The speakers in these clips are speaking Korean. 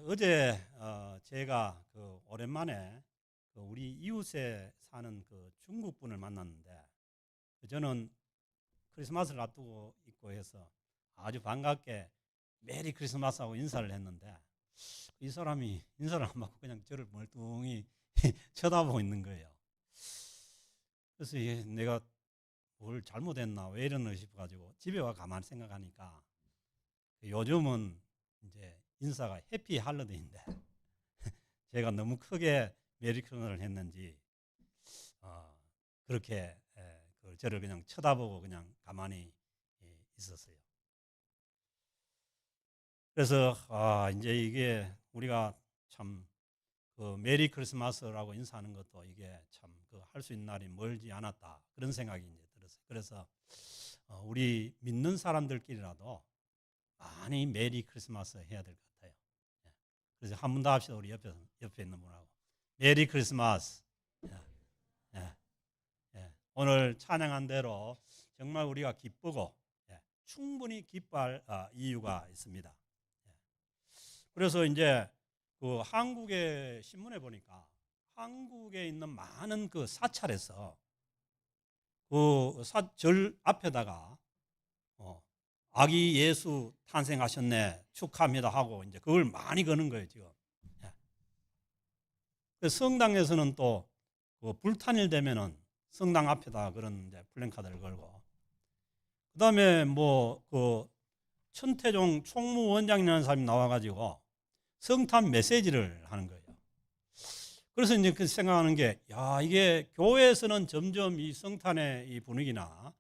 어제 제가 오랜만에 우리 이웃에 사는 중국 분을 만났는데, 저는 크리스마스를 앞두고 있고 해서 아주 반갑게 메리 크리스마스 하고 인사를 했는데, 이 사람이 인사를 안 받고 그냥 저를 멀뚱히 쳐다보고 있는 거예요. 그래서 내가 뭘 잘못했나 왜 이러나 싶어가지고 집에 와 가만히 생각하니까, 요즘은 이제 인사가 해피 할러데이인데 제가 너무 크게 메리 크리스마스를 했는지 그렇게 저를 그냥 쳐다보고 그냥 가만히 있었어요. 그래서 이제 이게 우리가 참 메리 크리스마스라고 인사하는 것도 이게 참 할 수 있는 날이 멀지 않았다, 그런 생각이 이제 들었어요. 그래서 우리 믿는 사람들끼리라도 많이 메리 크리스마스 해야 될 것 같아요. 예. 그래서 한 번 더 합시다. 우리 옆에 있는 분하고 메리 크리스마스. 예. 예. 예. 오늘 찬양한 대로 정말 우리가 기쁘고 충분히 기뻐할 이유가 있습니다. 예. 그래서 이제 한국의 신문에 보니까 한국에 있는 많은 사찰에서 절 앞에다가 아기 예수 탄생하셨네 축하합니다 하고 이제 그걸 많이 거는 거예요 지금. 예. 그래서 성당에서는 또 불탄일 되면은 성당 앞에다 그런 이제 플랜카드를 걸고, 그다음에 천태종 총무원장이라는 사람이 나와가지고 성탄 메시지를 하는 거예요. 그래서 이제 생각하는 게, 이게 교회에서는 점점 이 성탄의 이 분위기나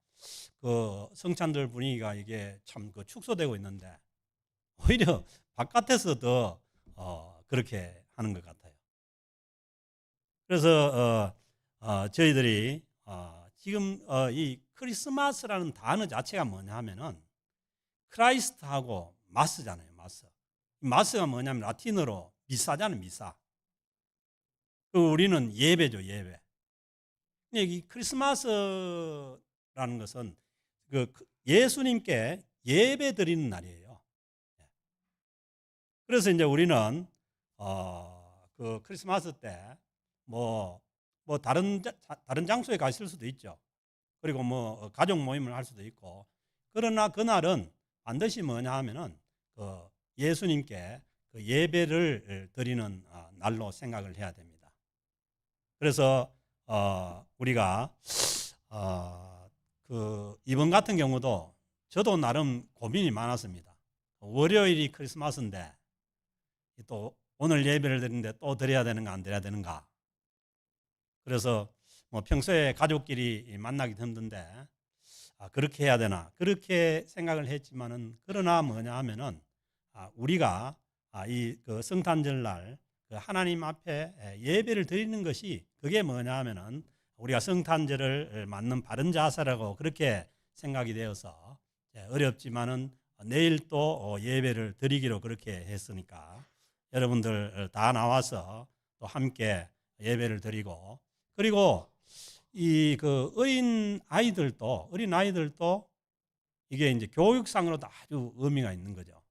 성찬들 분위기가 이게 참 축소되고 있는데, 오히려 바깥에서 더 그렇게 하는 것 같아요. 그래서 저희들이 지금 이 크리스마스라는 단어 자체가 뭐냐 하면은 크라이스트하고 마스잖아요. 마스가 뭐냐면 라틴어로 미사잖아요. 미사. 우리는 예배죠, 예배. 근데 이 크리스마스라는 것은 예수님께 예배 드리는 날이에요. 그래서 이제 우리는 크리스마스 때 다른 장소에 가실 수도 있죠. 그리고 가족 모임을 할 수도 있고, 그러나 그날은 반드시 뭐냐 하면은 예수님께 예배를 드리는 날로 생각을 해야 됩니다. 그래서 우리가 이번 같은 경우도 저도 나름 고민이 많았습니다. 월요일이 크리스마스인데 또 오늘 예배를 드리는데 또 드려야 되는가 안 드려야 되는가. 그래서 평소에 가족끼리 만나기 힘든데 그렇게 해야 되나 그렇게 생각을 했지만은, 그러나 뭐냐 하면은 우리가 이 성탄절날 하나님 앞에 예배를 드리는 것이, 그게 뭐냐 하면은 우리가 성탄절을 맞는 바른 자세라고 그렇게 생각이 되어서 어렵지만은 내일 또 예배를 드리기로 그렇게 했으니까 여러분들 다 나와서 또 함께 예배를 드리고, 그리고 이 어린 아이들도 이게 이제 교육상으로도 아주 의미가 있는 거죠.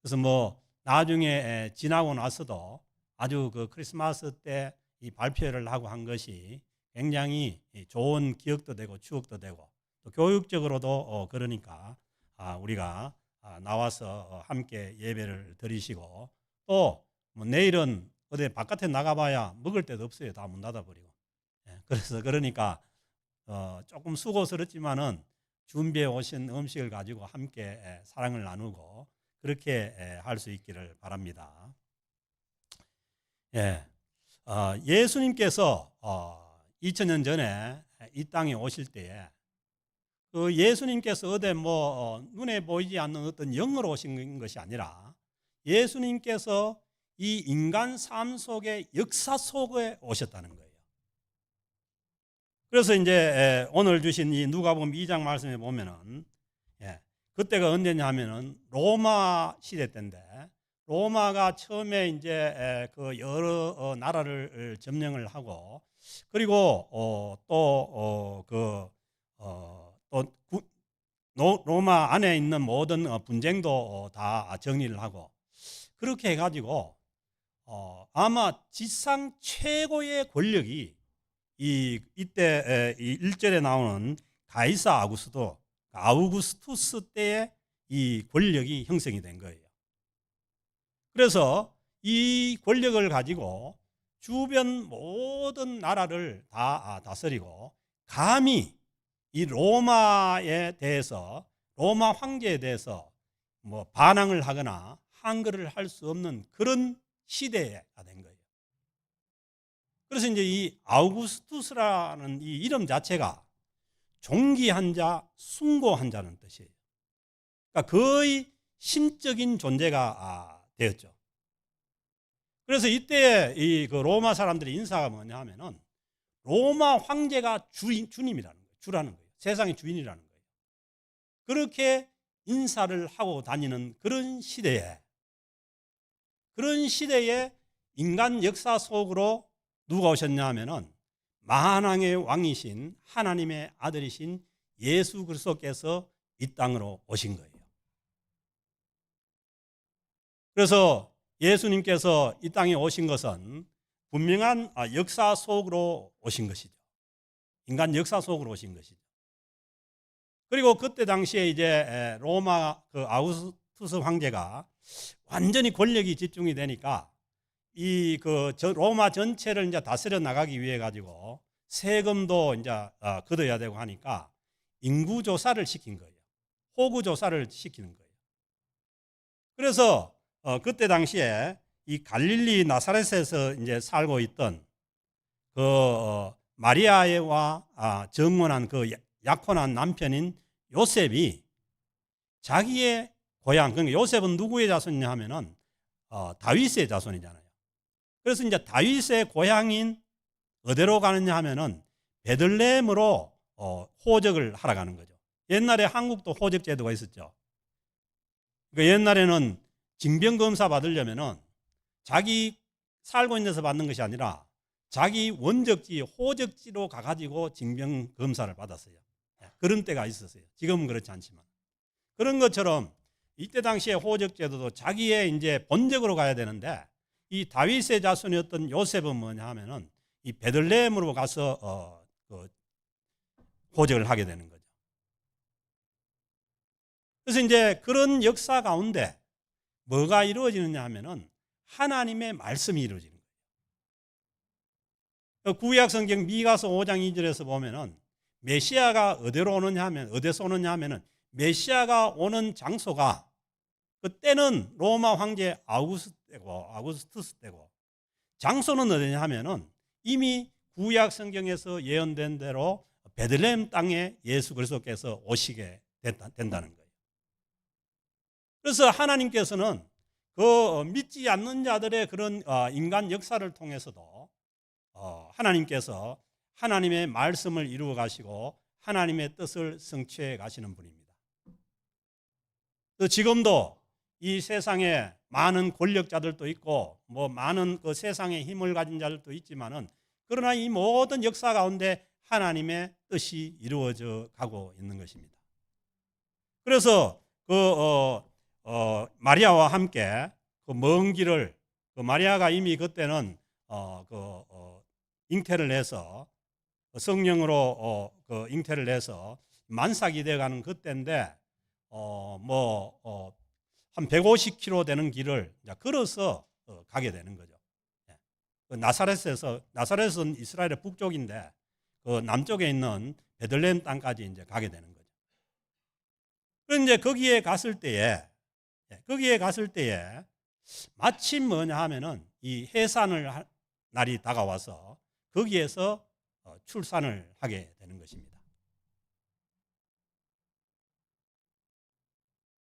그래서 나중에 지나고 나서도 아주 크리스마스 때 이 발표를 하고 한 것이 굉장히 좋은 기억도 되고 추억도 되고, 또 교육적으로도 그러니까 우리가 나와서 함께 예배를 드리시고, 또 내일은 어디 바깥에 나가봐야 먹을 데도 없어요. 다 문 닫아버리고. 그래서 그러니까 조금 수고스럽지만은 준비해 오신 음식을 가지고 함께 사랑을 나누고 그렇게 할 수 있기를 바랍니다. 예수님께서 2000년 전에 이 땅에 오실 때에 예수님께서 어디 눈에 보이지 않는 어떤 영으로 오신 것이 아니라, 예수님께서 이 인간 삶 속의 역사 속에 오셨다는 거예요. 그래서 이제 오늘 주신 이 누가복음 2장 말씀에 보면은 그때가 언제냐 하면은 로마 시대 때인데, 로마가 처음에 이제 여러 나라를 점령을 하고, 그리고 로마 안에 있는 모든 분쟁도 다 정리를 하고, 그렇게 해가지고 아마 지상 최고의 권력이 이때 이 1절에 나오는 가이사 아우구스투스 때의 이 권력이 형성이 된 거예요. 그래서 이 권력을 가지고 주변 모든 나라를 다 다스리고 감히 이 로마에 대해서, 로마 황제에 대해서 뭐 반항을 하거나 항거를 할 수 없는 그런 시대가 된 거예요. 그래서 이제 이 아우구스투스라는 이 이름 자체가 존귀한 자, 숭고한 자는 뜻이에요. 그러니까 거의 신적인 존재가 되었죠. 그래서 이때 그 로마 사람들의 인사가 뭐냐 하면은 로마 황제가 주님이라는 거예요. 주라는 거예요. 세상의 주인이라는 거예요. 그렇게 인사를 하고 다니는 그런 시대에 인간 역사 속으로 누가 오셨냐 하면은 만왕의 왕이신 하나님의 아들이신 예수 그리스도께서 이 땅으로 오신 거예요. 그래서 예수님께서 이 땅에 오신 것은 분명한 역사 속으로 오신 것이죠. 인간 역사 속으로 오신 것이죠. 그리고 그때 당시에 이제 로마 그 아우구스투스 황제가 완전히 권력이 집중이 되니까 이 그 로마 전체를 이제 다스려 나가기 위해 가지고 세금도 이제 걷어야 되고 하니까 인구 조사를 시킨 거예요. 호구 조사를 시키는 거예요. 그래서 그때 당시에 이 갈릴리 나사렛에서 이제 살고 있던 그 마리아와 정혼한 그 약혼한 남편인 요셉이 자기의 고향, 그러니까 요셉은 누구의 자손이냐 하면은 다윗의 자손이잖아요. 그래서 이제 다윗의 고향인 어디로 가느냐 하면은 베들레헴으로 호적을 하러 가는 거죠. 옛날에 한국도 호적 제도가 있었죠. 그러니까 옛날에는 징병검사 받으려면은 자기 살고 있는 데서 받는 것이 아니라 자기 원적지, 호적지로 가가지고 징병검사를 받았어요. 그런 때가 있었어요. 지금은 그렇지 않지만. 그런 것처럼 이때 당시에 호적제도도 자기의 이제 본적으로 가야 되는데 이 다윗의 자손이었던 요셉은 뭐냐 하면은 이 베들레헴으로 가서 그 호적을 하게 되는 거죠. 그래서 이제 그런 역사 가운데 뭐가 이루어지느냐 하면은 하나님의 말씀이 이루어지는 거예요. 구약 성경 미가서 5장 2절에서 보면은 메시아가 어디로 오느냐 하면, 어디서 오느냐 하면은 메시아가 오는 장소가 그때는 로마 황제 아우구스투스 때고 장소는 어디냐 하면은 이미 구약 성경에서 예언된 대로 베들레헴 땅에 예수 그리스도께서 오시게 된다는 거예요. 그래서 하나님께서는 그 믿지 않는 자들의 그런 인간 역사를 통해서도 하나님께서 하나님의 말씀을 이루어 가시고 하나님의 뜻을 성취해 가시는 분입니다. 지금도 이 세상에 많은 권력자들도 있고 뭐 많은 그 세상에 힘을 가진 자들도 있지만은 그러나 이 모든 역사 가운데 하나님의 뜻이 이루어져 가고 있는 것입니다. 그래서 마리아와 함께 그 먼 길을 마리아가 이미 그때는 잉태를 해서 성령으로 잉태를 해서 만삭이 되어가는 그때인데 한 150km 되는 길을 걸어서 가게 되는 거죠. 나사렛은 이스라엘의 북쪽인데 그 남쪽에 있는 베들레헴 땅까지 이제 가게 되는 거죠. 그런데 거기에 갔을 때에 마침 뭐냐 하면은 이 해산을 날이 다가와서 거기에서 출산을 하게 되는 것입니다.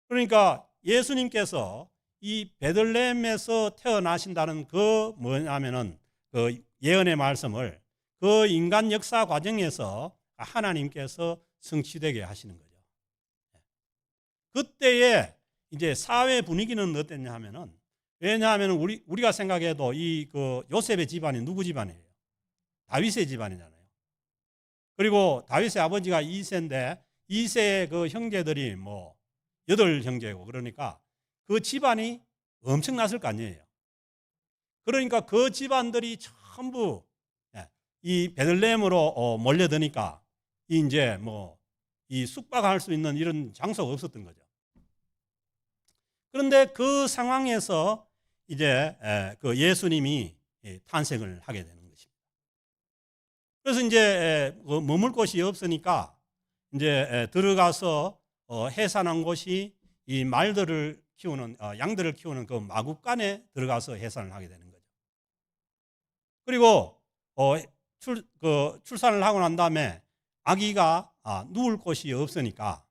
그러니까 예수님께서 이 베들레헴에서 태어나신다는 그 뭐냐면은 그 예언의 말씀을 그 인간 역사 과정에서 하나님께서 성취되게 하시는 거죠. 그때의 이제 사회 분위기는 어땠냐 하면은 왜냐하면 우리가 생각해도 이 그 요셉의 집안이 누구 집안이에요? 다윗의 집안이잖아요. 그리고 다윗의 아버지가 이세인데 이세의 그 형제들이 뭐 8형제고 그러니까 그 집안이 엄청났을 거 아니에요. 그러니까 그 집안들이 전부 이 베들레헴으로 몰려드니까 이제 뭐 이 숙박할 수 있는 이런 장소가 없었던 거죠. 그런데 그 상황에서 이제 그 예수님이 탄생을 하게 되는 것입니다. 그래서 이제 머물 곳이 없으니까 이제 들어가서 해산한 곳이 이 말들을 키우는 양들을 키우는 그 마구간에 들어가서 해산을 하게 되는 거죠. 그리고 출산을 하고 난 다음에 아기가 누울 곳이 없으니까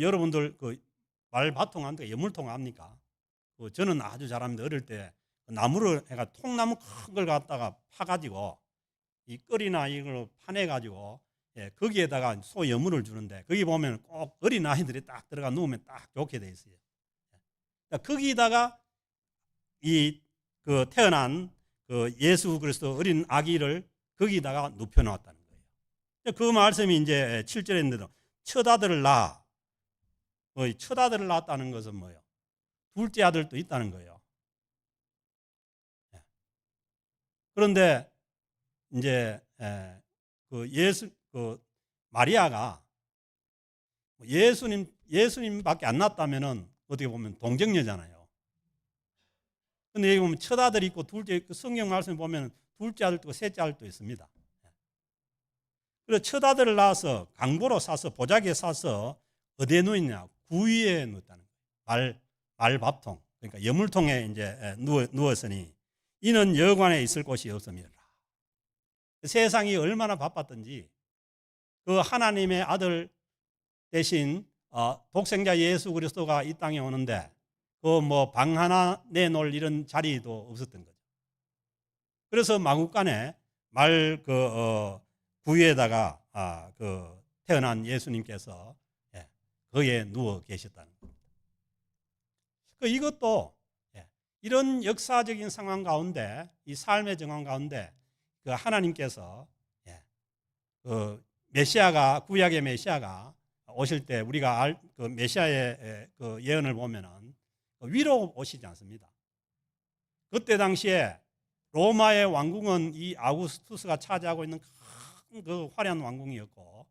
여러분들 그 말바통 합니까? 여물통 합니까? 저는 아주 잘합니다. 어릴 때 나무를 해가 통나무 큰 걸 갖다가 파가지고 이 끓이나 이걸 파내가지고 거기에다가 소 여물을 주는데 거기 보면 꼭 어린 아이들이 딱 들어가 누우면 딱 좋게 돼 있어요. 거기다가 그 태어난 그 예수 그리스도 어린 아기를 거기다가 눕혀 놓았다는 거예요. 그 말씀이 이제 7절에 있는데도 첫 아들을 낳아. 첫 아들을 낳았다는 것은 뭐예요? 둘째 아들도 있다는 거예요. 그런데 이제 그 마리아가 예수님밖에 안 낳았다면은 어떻게 보면 동정녀잖아요. 근데 여기 보면 첫 아들이 있고 둘째, 그 성경 말씀에 보면 둘째 아들도 있고 셋째 아들도 있습니다. 그래서 첫 아들을 낳아서 강보로 싸서 보자기에 싸서 어디에 누웠냐? 구위에 누웠다는 거예요. 말밥통, 그러니까 여물통에 이제 누웠으니 이는 여관에 있을 곳이 없음이라. 세상이 얼마나 바빴던지 그 하나님의 아들 대신 독생자 예수 그리스도가 이 땅에 오는데 그 뭐 방 하나 내놓을 이런 자리도 없었던 거죠. 그래서 마구간에 구위에다가 그 태어난 예수님께서 거기에 누워 계셨다는 겁니다. 이것도 이런 역사적인 상황 가운데 이 삶의 정황 가운데 그 하나님께서 그 메시아가 구약의 메시아가 오실 때 우리가 그 메시아의 그 예언을 보면은 위로 오시지 않습니다. 그때 당시에 로마의 왕궁은 이 아우구스투스가 차지하고 있는 큰 그 화려한 왕궁이었고,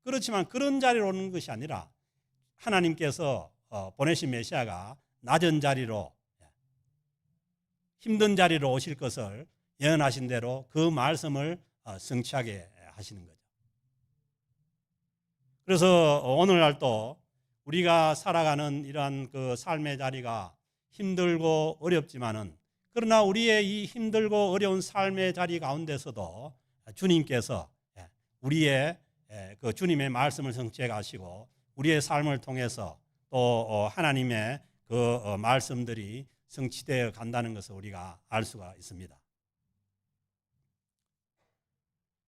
그렇지만 그런 자리로 오는 것이 아니라 하나님께서 보내신 메시아가 낮은 자리로 힘든 자리로 오실 것을 예언하신 대로 그 말씀을 성취하게 하시는 거죠. 그래서 오늘날도 우리가 살아가는 이러한 그 삶의 자리가 힘들고 어렵지만은 그러나 우리의 이 힘들고 어려운 삶의 자리 가운데서도 주님께서 우리의 그 주님의 말씀을 성취해 가시고 우리의 삶을 통해서 또 하나님의 그 말씀들이 성취되어 간다는 것을 우리가 알 수가 있습니다.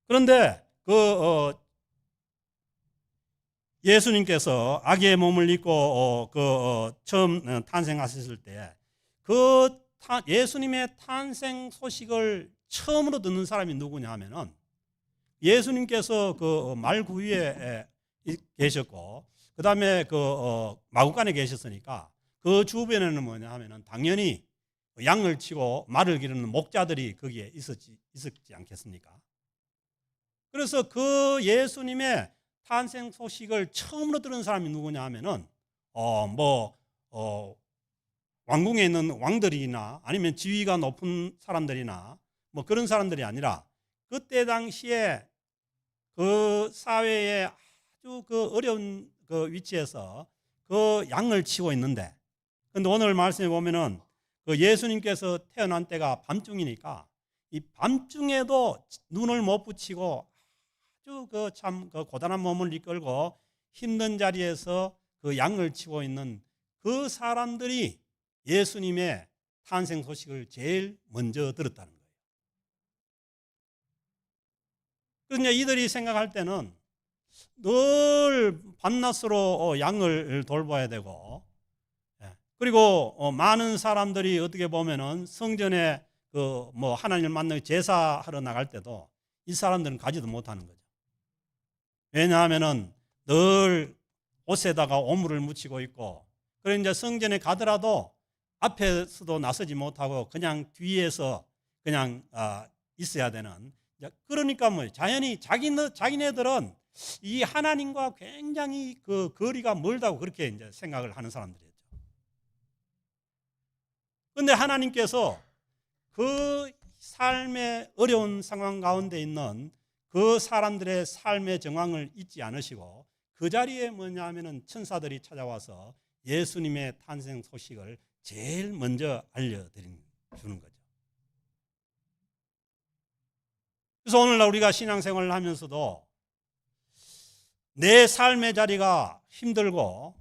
그런데 예수님께서 아기의 몸을 입고 처음 탄생하셨을 때 예수님의 탄생 소식을 처음으로 듣는 사람이 누구냐 하면은 예수님께서 그 말구위에 계셨고 그 다음에 마구간에 계셨으니까 그 주변에는 뭐냐 하면은 당연히 양을 치고 말을 기르는 목자들이 거기에 있었지 않겠습니까? 그래서 그 예수님의 탄생 소식을 처음으로 들은 사람이 누구냐 하면은 왕궁에 있는 왕들이나 아니면 지위가 높은 사람들이나 뭐 그런 사람들이 아니라 그때 당시에 그 사회에 아주 그 어려운 그 위치에서 그 양을 치고 있는데, 근데 오늘 말씀에 보면은 그 예수님께서 태어난 때가 밤중이니까 이 밤중에도 눈을 못 붙이고 아주 그 고단한 몸을 이끌고 힘든 자리에서 그 양을 치고 있는 그 사람들이 예수님의 탄생 소식을 제일 먼저 들었다는 거예요. 그러니까 이들이 생각할 때는 늘 밤낮으로 양을 돌봐야 되고, 그리고 많은 사람들이 어떻게 보면은 성전에 하나님을 만나고 제사하러 나갈 때도 이 사람들은 가지도 못하는 거죠. 왜냐하면은 늘 옷에다가 오물을 묻히고 있고 그래 이제 성전에 가더라도 앞에서도 나서지 못하고 그냥 뒤에서 그냥 있어야 되는. 그러니까 뭐 자연히 자기네들은 이 하나님과 굉장히 그 거리가 멀다고 그렇게 이제 생각을 하는 사람들이었죠. 그런데 하나님께서 그 삶의 어려운 상황 가운데 있는 그 사람들의 삶의 정황을 잊지 않으시고 그 자리에 뭐냐면은 천사들이 찾아와서 예수님의 탄생 소식을 제일 먼저 알려주는 거죠. 그래서 오늘날 우리가 신앙생활을 하면서도 내 삶의 자리가 힘들고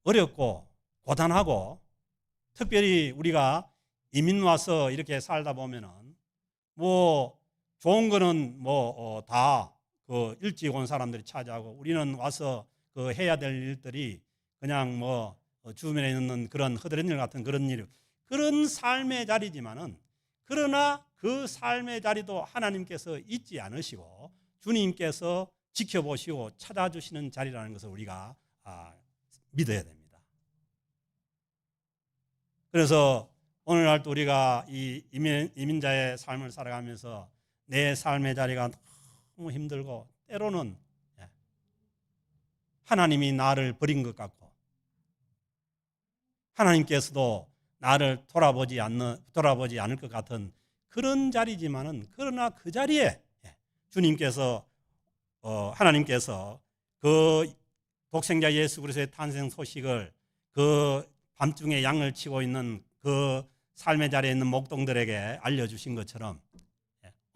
어렵고 고단하고, 특별히 우리가 이민 와서 이렇게 살다 보면은 뭐 좋은 거는 다 그 일찍 온 사람들이 차지하고, 우리는 와서 그 해야 될 일들이 그냥 뭐 주변에 있는 그런 허드렛 일 같은 그런 일, 그런 삶의 자리지만은, 그러나 그 삶의 자리도 하나님께서 잊지 않으시고 주님께서 지켜보시고 찾아주시는 자리라는 것을 우리가 믿어야 됩니다. 그래서 오늘날도 우리가 이 이민자의 삶을 살아가면서 내 삶의 자리가 너무 힘들고, 때로는 하나님이 나를 버린 것 같고 하나님께서도 나를 돌아보지 않을 것 같은 그런 자리지만은, 그러나 그 자리에 주님께서 하나님께서 그 독생자 예수 그리스도의 탄생 소식을 그 밤중에 양을 치고 있는 그 삶의 자리에 있는 목동들에게 알려주신 것처럼,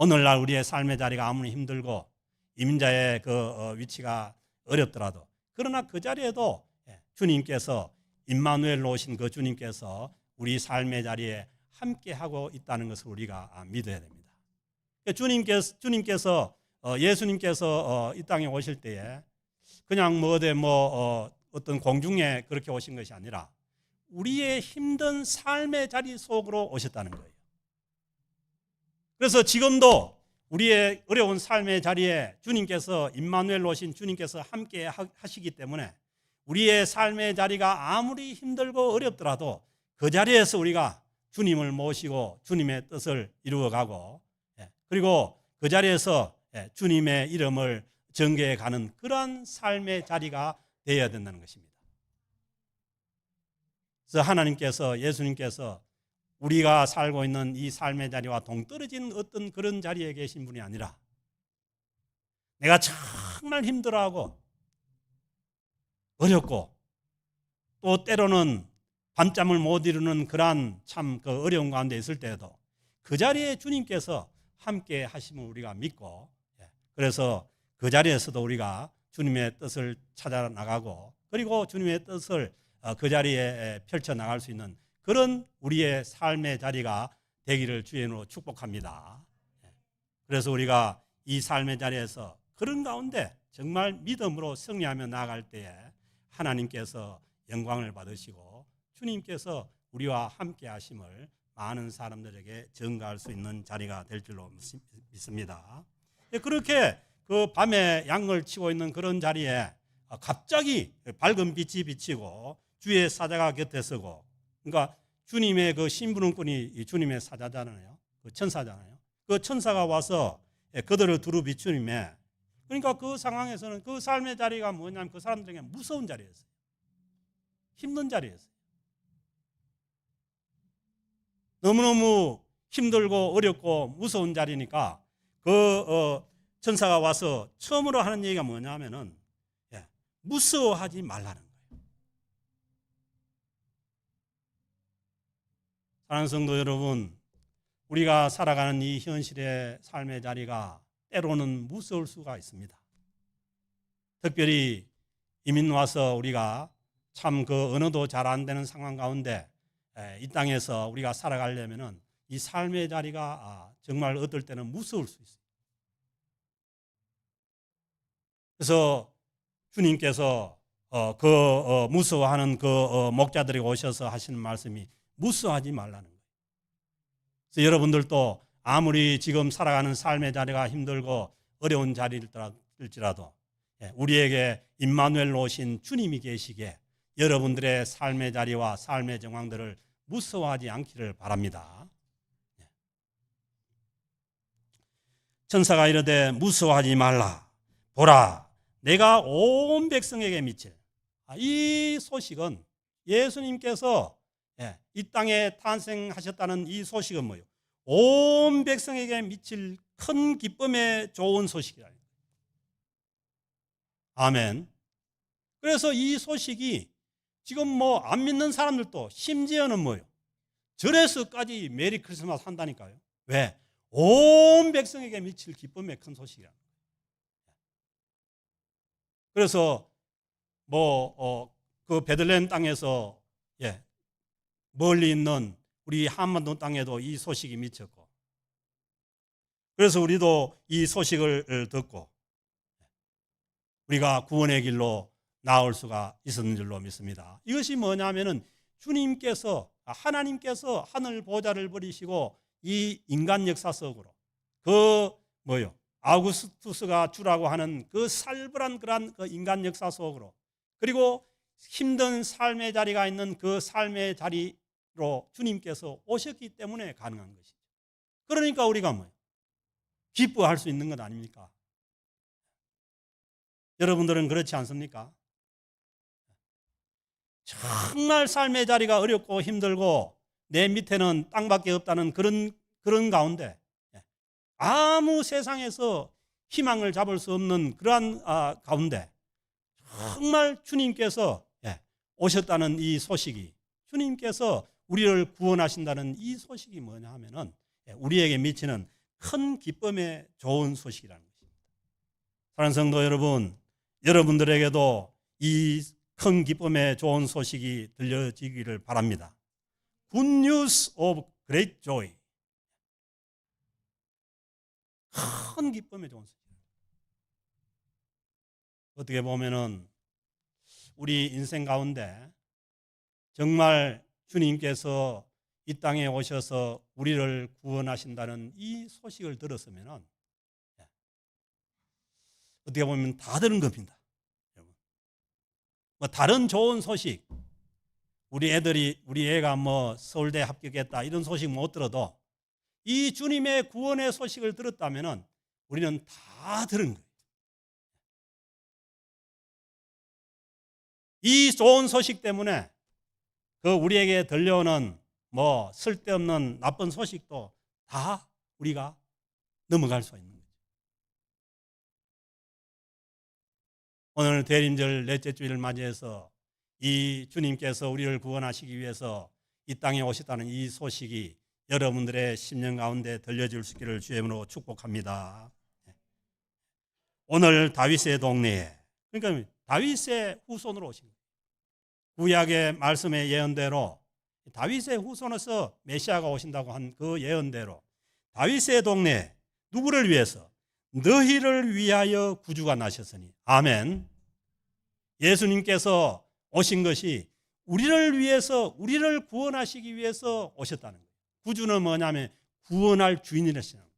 오늘날 우리의 삶의 자리가 아무리 힘들고 이민자의 그 위치가 어렵더라도, 그러나 그 자리에도 주님께서, 임마누엘로 오신 그 주님께서 우리 삶의 자리에 함께하고 있다는 것을 우리가 믿어야 됩니다. 주님께서 예수님께서 이 땅에 오실 때에 그냥 어떤 공중에 그렇게 오신 것이 아니라 우리의 힘든 삶의 자리 속으로 오셨다는 거예요. 그래서 지금도 우리의 어려운 삶의 자리에 주님께서, 임마누엘로 오신 주님께서 함께 하시기 때문에 우리의 삶의 자리가 아무리 힘들고 어렵더라도 그 자리에서 우리가 주님을 모시고 주님의 뜻을 이루어가고, 그리고 그 자리에서 주님의 이름을 전개해가는 그러한 삶의 자리가 되어야 된다는 것입니다. 그래서 하나님께서, 예수님께서 우리가 살고 있는 이 삶의 자리와 동떨어진 어떤 그런 자리에 계신 분이 아니라, 내가 정말 힘들어하고 어렵고 또 때로는 밤잠을 못 이루는 그러한 참 그 어려운 가운데 있을 때에도 그 자리에 주님께서 함께 하심을 우리가 믿고, 그래서 그 자리에서도 우리가 주님의 뜻을 찾아 나가고, 그리고 주님의 뜻을 그 자리에 펼쳐 나갈 수 있는 그런 우리의 삶의 자리가 되기를 주의 이름으로 축복합니다. 그래서 우리가 이 삶의 자리에서 그런 가운데 정말 믿음으로 승리하며 나아갈 때에 하나님께서 영광을 받으시고 주님께서 우리와 함께 하심을 많은 사람들에게 전가할 수 있는 자리가 될 줄로 믿습니다. 그렇게 그 밤에 양을 치고 있는 그런 자리에 갑자기 밝은 빛이 비치고 주의 사자가 곁에 서고, 그러니까 주님의 그 신부름꾼이 주님의 사자잖아요. 그 천사잖아요. 그 천사가 와서 그들을 두루 비추님에, 그러니까 그 상황에서는 그 삶의 자리가 뭐냐면 그 사람들에게 무서운 자리였어요. 힘든 자리였어요. 너무너무 힘들고 어렵고 무서운 자리니까 그 천사가 와서 처음으로 하는 얘기가 뭐냐면은 무서워하지 말라는 거예요. 사랑하는 성도 여러분, 우리가 살아가는 이 현실의 삶의 자리가 때로는 무서울 수가 있습니다. 특별히 이민 와서 우리가 참 그 언어도 잘 안 되는 상황 가운데 이 땅에서 우리가 살아가려면은 이 삶의 자리가 정말 어떨 때는 무서울 수 있어요. 그래서 주님께서 무서워하는 목자들이 오셔서 하시는 말씀이 무서워하지 말라는 거예요. 그래서 여러분들도 아무리 지금 살아가는 삶의 자리가 힘들고 어려운 자리일지라도 우리에게 임마누엘로 오신 주님이 계시기에 여러분들의 삶의 자리와 삶의 정황들을 무서워하지 않기를 바랍니다. 천사가 이르되 무서워하지 말라. 보라, 내가 온 백성에게 미칠 이 소식은 예수님께서 이 땅에 탄생하셨다는 이 소식은 뭐예요? 온 백성에게 미칠 큰 기쁨의 좋은 소식이라. 아멘. 그래서 이 소식이 지금 뭐 안 믿는 사람들도 심지어는 뭐예요? 절에서까지 메리 크리스마스 한다니까요. 왜? 온 백성에게 미칠 기쁨의 큰 소식이라. 그래서 그 베들레헴 땅에서 멀리 있는 우리 한반도 땅에도 이 소식이 미쳤고, 그래서 우리도 이 소식을 듣고 우리가 구원의 길로 나올 수가 있었는 줄로 믿습니다. 이것이 뭐냐면은 하나님께서 하늘 보좌를 버리시고 이 인간 역사 속으로 아우구스투스가 주라고 하는 그 살벌한 그러한 그 인간 역사 속으로, 그리고 힘든 삶의 자리가 있는 그 삶의 자리로 주님께서 오셨기 때문에 가능한 것이죠. 그러니까 우리가 기뻐할 수 있는 것 아닙니까? 여러분들은 그렇지 않습니까? 정말 삶의 자리가 어렵고 힘들고 내 밑에는 땅밖에 없다는 그런 가운데 아무 세상에서 희망을 잡을 수 없는 그러한 가운데 정말 주님께서 오셨다는 이 소식이, 주님께서 우리를 구원하신다는 이 소식이 뭐냐 하면은 우리에게 미치는 큰 기쁨의 좋은 소식이라는 것입니다. 사랑하는 성도 여러분, 여러분들에게도 이 큰 기쁨의 좋은 소식이 들려지기를 바랍니다. Good news of great joy. 큰 기쁨의 좋은 소식. 어떻게 보면은 우리 인생 가운데 정말 주님께서 이 땅에 오셔서 우리를 구원하신다는 이 소식을 들었으면은 어떻게 보면 다 들은 겁니다. 다른 좋은 소식, 우리 애가 서울대 합격했다 이런 소식 못 들어도 이 주님의 구원의 소식을 들었다면은 우리는 다 들은 거예요. 이 좋은 소식 때문에 우리에게 들려오는 쓸데없는 나쁜 소식도 다 우리가 넘어갈 수 있는 거죠. 오늘 대림절 넷째 주일을 맞이해서 이 주님께서 우리를 구원하시기 위해서 이 땅에 오셨다는 이 소식이 여러분들의 심령 가운데 들려줄 수 있기를 주의 이름으로 축복합니다. 오늘 다윗의 동네에, 그러니까 다윗의 후손으로 오신 거예요. 구약의 말씀의 예언대로 다윗의 후손에서 메시아가 오신다고 한 그 예언대로 다윗의 동네에 누구를 위해서? 너희를 위하여 구주가 나셨으니. 아멘. 예수님께서 오신 것이 우리를 위해서, 우리를 구원하시기 위해서 오셨다는 거예요. 구주는 뭐냐면 구원할 주인이라시는 거예요.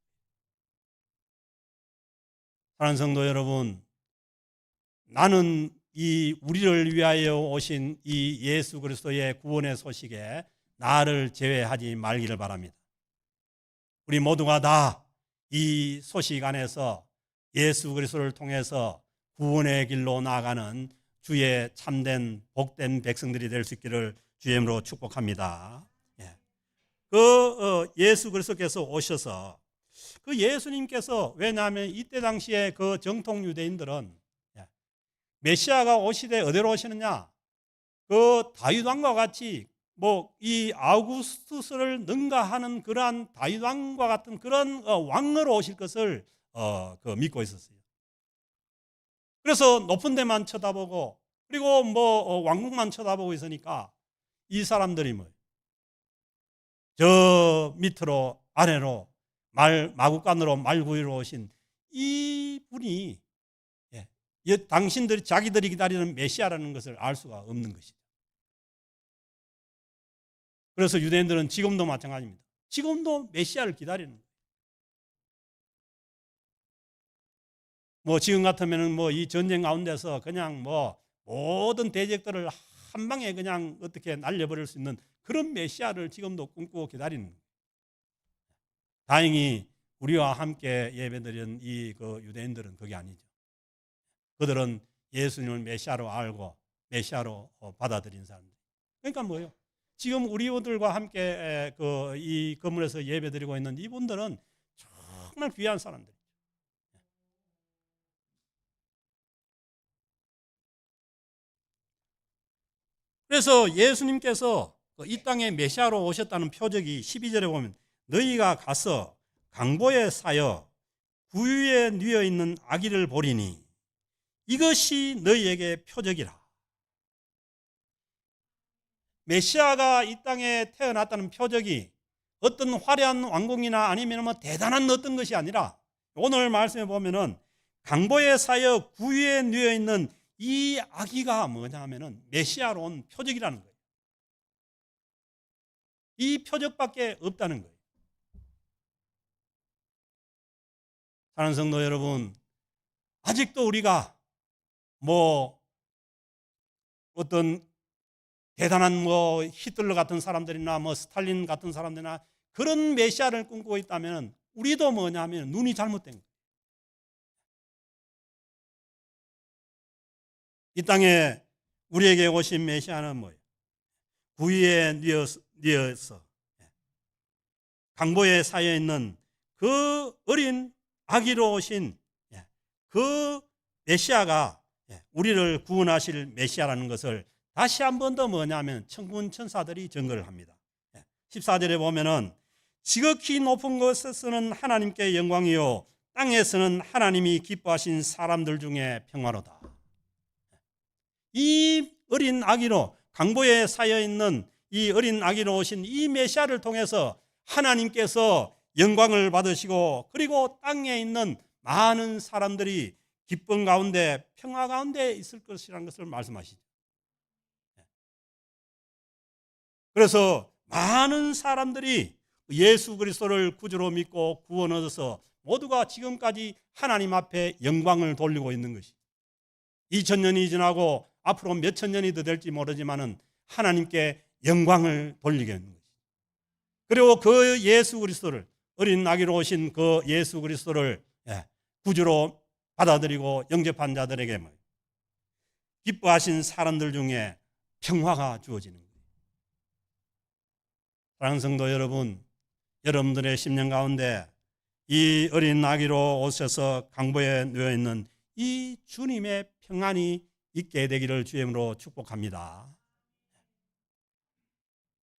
사랑하는 성도 여러분, 나는 이 우리를 위하여 오신 이 예수 그리스도의 구원의 소식에 나를 제외하지 말기를 바랍니다. 우리 모두가 다 이 소식 안에서 예수 그리스도를 통해서 구원의 길로 나아가는 주의 참된 복된 백성들이 될 수 있기를 주의 이름으로 축복합니다. 예수 그리스도께서 오셔서 예수님께서, 왜냐하면 이때 당시에 정통 유대인들은 메시아가 오시되 어디로 오시느냐? 다윗 왕과 같이 이 아우구스투스를 능가하는 그러한 다윗 왕과 같은 그런 왕으로 오실 것을 믿고 있었어요. 그래서 높은 데만 쳐다보고, 그리고 왕국만 쳐다보고 있으니까 이 사람들이 저 밑으로 아래로 마구간으로 말구이로 오신 이 분이 자기들이 기다리는 메시아라는 것을 알 수가 없는 것이죠. 그래서 유대인들은 지금도 마찬가지입니다. 지금도 메시아를 기다리는 거예요. 지금 같으면은 이 전쟁 가운데서 그냥 모든 대적들을 한 방에 그냥 어떻게 날려버릴 수 있는 그런 메시아를 지금도 꿈꾸고 기다리는 거예요. 다행히 우리와 함께 예배드린 이 유대인들은 그게 아니죠. 그들은 예수님을 메시아로 알고 메시아로 받아들인 사람들. 그러니까 뭐예요? 지금 우리들과 함께 이 건물에서 예배드리고 있는 이분들은 정말 귀한 사람들. 그래서 예수님께서 이 땅에 메시아로 오셨다는 표적이 12절에 보면 너희가 가서 강보에 쌓여 구유에 뉘어 있는 아기를 보리니 이것이 너희에게 표적이라. 메시아가 이 땅에 태어났다는 표적이 어떤 화려한 왕궁이나 아니면 뭐 대단한 어떤 것이 아니라 오늘 말씀에 보면은 강보에 쌓여 구유에 뉘어 있는 이 아기가 뭐냐 하면은 메시아로 온 표적이라는 거예요. 이 표적밖에 없다는 거예요. 사랑하는 성도 여러분, 아직도 우리가 뭐 어떤 대단한 뭐 히틀러 같은 사람들이나 뭐 스탈린 같은 사람들이나 그런 메시아를 꿈꾸고 있다면 우리도 뭐냐면 눈이 잘못된 거예요. 이 땅에 우리에게 오신 메시아는 뭐예요? 구유에 뉘어서 강보에 쌓여 있는 그 어린 아기로 오신 그 메시아가 우리를 구원하실 메시아라는 것을 다시 한 번 더 뭐냐면 천군 천사들이 증거를 합니다. 14절에 보면은 지극히 높은 곳에서는 하나님께 영광이요 땅에서는 하나님이 기뻐하신 사람들 중에 평화로다. 이 어린 아기로 강보에 쌓여 있는 이 어린 아기로 오신 이 메시아를 통해서 하나님께서 영광을 받으시고 그리고 땅에 있는 많은 사람들이 기쁨 가운데 평화 가운데 있을 것이라는 것을 말씀하시죠. 그래서 많은 사람들이 예수 그리스도를 구주로 믿고 구원 얻어서 모두가 지금까지 하나님 앞에 영광을 돌리고 있는 것이 2000년이 지나고 앞으로 몇천 년이 더 될지 모르지만은 하나님께 영광을 돌리게 하는 것이. 그리고 그 예수 그리스도를 어린 아기로 오신 그 예수 그리스도를 구주로 받아들이고 영접한 자들에게 기뻐하신 사람들 중에 평화가 주어지는 거예요. 사랑하는 성도 여러분, 여러분들의 심령 가운데 이 어린 아기로 오셔서 강보에 누워 있는 이 주님의 평안이 있게 되기를 주임으로 축복합니다.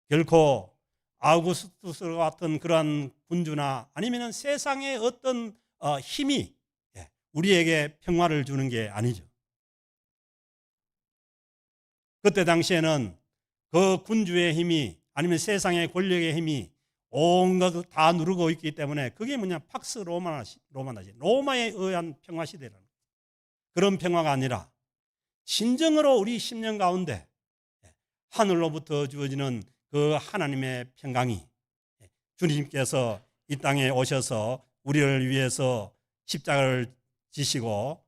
결코 아우구스투스 같은 그러한 군주나 아니면 세상의 어떤 힘이 우리에게 평화를 주는 게 아니죠. 그때 당시에는 그 군주의 힘이 아니면 세상의 권력의 힘이 온갖 다 누르고 있기 때문에 그게 뭐냐 팍스 로마나시 로마에 의한 평화 시대라는 그런 평화가 아니라 진정으로 우리 심령 가운데 하늘로부터 주어지는 그 하나님의 평강이 주님께서 이 땅에 오셔서 우리를 위해서 십자가를 지시고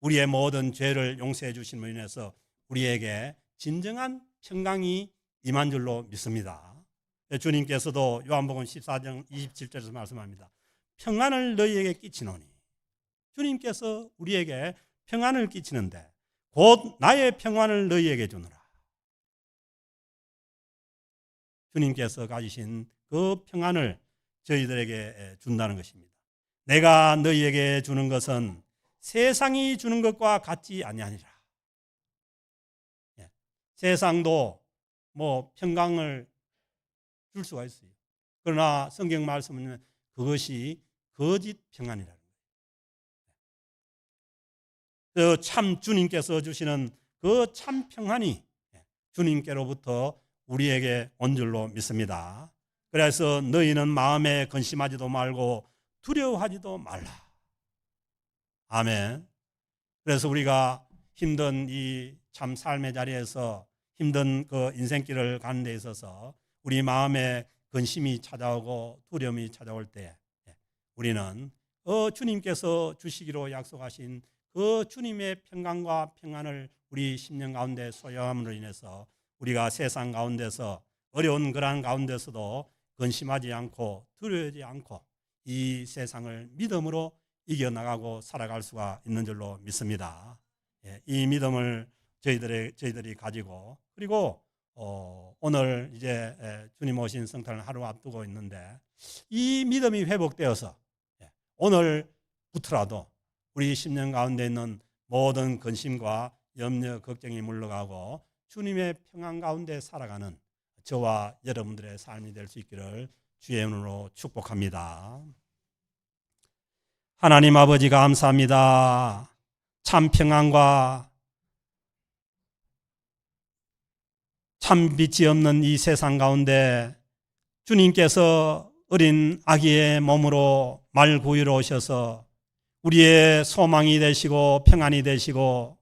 우리의 모든 죄를 용서해 주심으로 인해서 우리에게 진정한 평강이 임한 줄로 믿습니다. 주님께서도 요한복음 14장 27절에서 말씀합니다. 평안을 너희에게 끼치노니 주님께서 우리에게 평안을 끼치는데 곧 나의 평안을 너희에게 주노라. 주님께서 가지신 그 평안을 저희들에게 준다는 것입니다. 내가 너희에게 주는 것은 세상이 주는 것과 같지 아니하니라. 세상도 뭐 평강을 줄 수가 있어요. 그러나 성경 말씀은 그것이 거짓 평안이라는 거예요. 참 주님께서 주시는 그 참 평안이 주님께로부터 우리에게 온 줄로 믿습니다. 그래서 너희는 마음에 근심하지도 말고 두려워하지도 말라. 아멘. 그래서 우리가 힘든 이 참 삶의 자리에서 힘든 그 인생길을 가는 데 있어서 우리 마음에 근심이 찾아오고 두려움이 찾아올 때 우리는 주님께서 주시기로 약속하신 그 주님의 평강과 평안을 우리 심령 가운데 소유함으로 인해서 우리가 세상 가운데서 어려운 그러한 가운데서도 근심하지 않고 두려워하지 않고 이 세상을 믿음으로 이겨나가고 살아갈 수가 있는 줄로 믿습니다. 이 믿음을 저희들이 가지고, 그리고 오늘 이제 주님 오신 성탄을 하루 앞두고 있는데, 이 믿음이 회복되어서 오늘부터라도 우리 심령 가운데 있는 모든 근심과 염려, 걱정이 물러가고 주님의 평안 가운데 살아가는 저와 여러분들의 삶이 될 수 있기를 주의 이름으로 축복합니다. 하나님 아버지 감사합니다. 참 평안과 참 빛이 없는 이 세상 가운데 주님께서 어린 아기의 몸으로 말구유로 오셔서 우리의 소망이 되시고 평안이 되시고,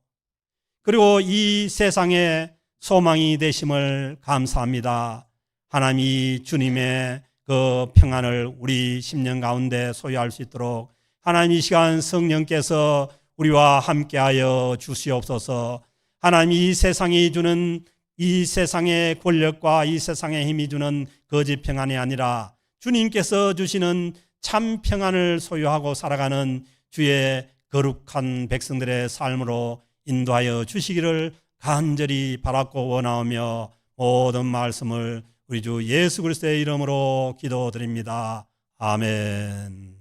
그리고 이 세상의 소망이 되심을 감사합니다. 하나님이 주님의 그 평안을 우리 심령 가운데 소유할 수 있도록 하나님 이 시간 성령께서 우리와 함께하여 주시옵소서. 하나님 이 세상이 주는, 이 세상의 권력과 이 세상의 힘이 주는 거짓 평안이 아니라 주님께서 주시는 참 평안을 소유하고 살아가는 주의 거룩한 백성들의 삶으로 인도하여 주시기를 간절히 바랐고 원하오며 모든 말씀을 우리 주 예수 그리스도의 이름으로 기도드립니다. 아멘.